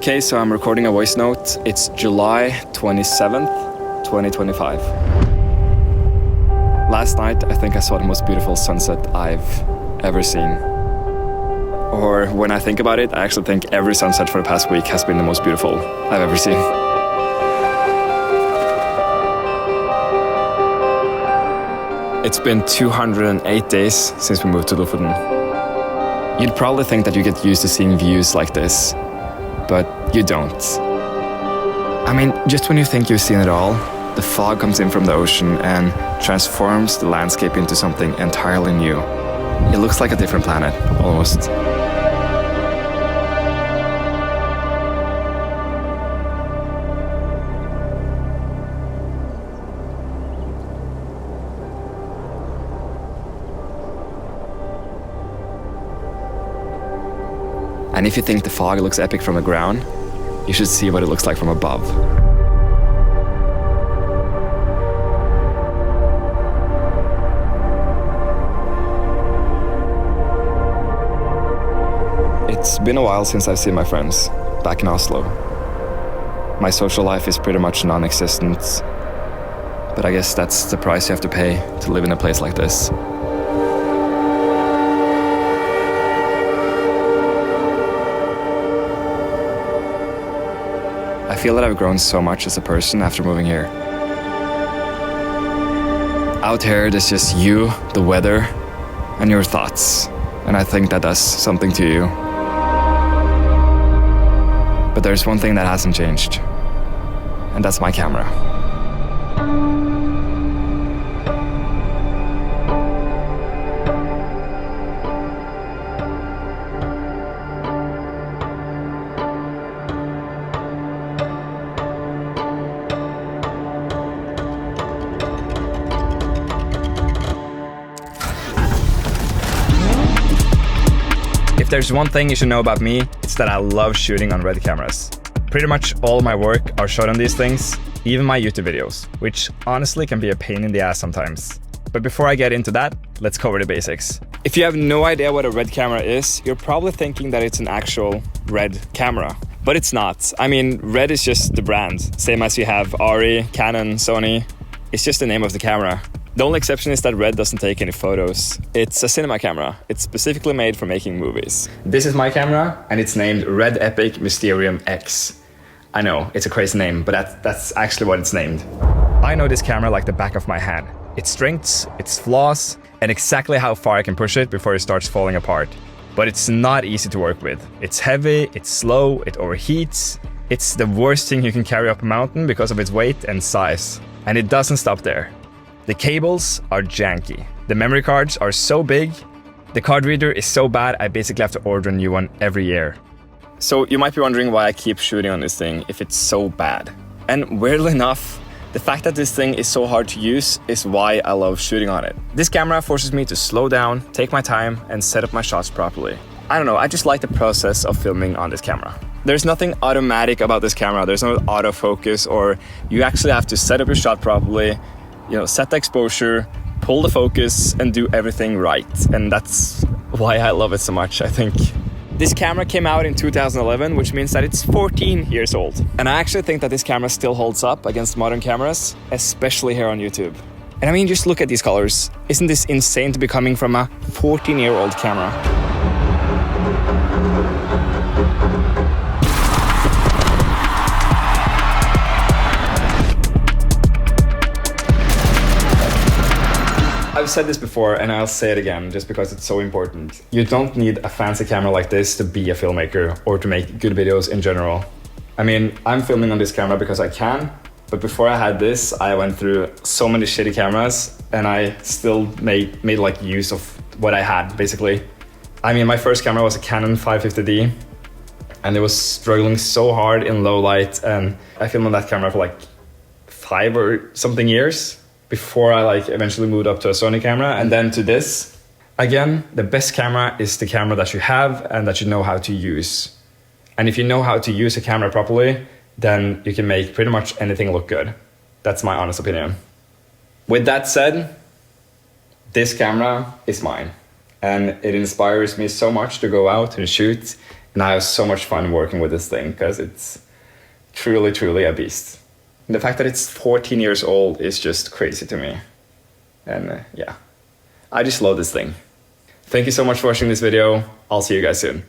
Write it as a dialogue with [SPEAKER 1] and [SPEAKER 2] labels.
[SPEAKER 1] Okay, so I'm recording a voice note. It's July 27th, 2025. Last night, I think I saw the most beautiful sunset I've ever seen. Or when I think about it, I actually think every sunset for the past week has been the most beautiful I've ever seen. It's been 208 days since we moved to Lofoten. You'd probably think that you get used to seeing views like this, but you don't. I mean, just when you think you've seen it all, the fog comes in from the ocean and transforms the landscape into something entirely new. It looks like a different planet, almost. And if you think the fog looks epic from the ground, you should see what it looks like from above. It's been a while since I've seen my friends back in Oslo. My social life is pretty much non-existent, but I guess that's the price you have to pay to live in a place like this. I feel that I've grown so much as a person after moving here. Out here, there's just you, the weather, and your thoughts. And I think that does something to you. But there's one thing that hasn't changed. And that's my camera. If there's one thing you should know about me, it's that I love shooting on red cameras. Pretty much all my work are shot on these things, even my YouTube videos, which honestly can be a pain in the ass sometimes. But before I get into that, let's cover the basics. If you have no idea what a red camera is, you're probably thinking that it's an actual red camera. But it's not. I mean, red is just the brand. Same as you have Arri, Canon, Sony. It's just the name of the camera. The only exception is that red doesn't take any photos. It's a cinema camera. It's specifically made for making movies. This is my camera, and it's named Red Epic Mysterium X. I know, it's a crazy name, but that's actually what it's named. I know this camera like the back of my hand. Its strengths, its flaws, and exactly how far I can push it before it starts falling apart. But it's not easy to work with. It's heavy, it's slow, it overheats. It's the worst thing you can carry up a mountain because of its weight and size. And it doesn't stop there. The cables are janky. The memory cards are so big. The card reader is so bad, I basically have to order a new one every year. So you might be wondering why I keep shooting on this thing if it's so bad. And weirdly enough, the fact that this thing is so hard to use is why I love shooting on it. This camera forces me to slow down, take my time, and set up my shots properly. I don't know, I just like the process of filming on this camera. There's nothing automatic about this camera. There's no autofocus, or you actually have to set up your shot properly, set the exposure, pull the focus, and do everything right. And that's why I love it so much, I think. This camera came out in 2011, which means that it's 14 years old. And I actually think that this camera still holds up against modern cameras, especially here on YouTube. And I mean, just look at these colors. Isn't this insane to be coming from a 14-year-old camera? I've said this before and I'll say it again just because it's so important. You don't need a fancy camera like this to be a filmmaker or to make good videos in general. I mean, I'm filming on this camera because I can, but before I had this, I went through so many shitty cameras and I still made like use of what I had, basically. I mean, my first camera was a Canon 550D and it was struggling so hard in low light, and I filmed on that camera for like 5 or something years before I eventually moved up to a Sony camera and then to this. Again, the best camera is the camera that you have and that you know how to use. And if you know how to use a camera properly, then you can make pretty much anything look good. That's my honest opinion. With that said, this camera is mine. And it inspires me so much to go out and shoot And I have so much fun working with this thing because it's truly, truly a beast. And the fact that it's 14 years old is just crazy to me. And yeah, I just love this thing. Thank you so much for watching this video. I'll see you guys soon.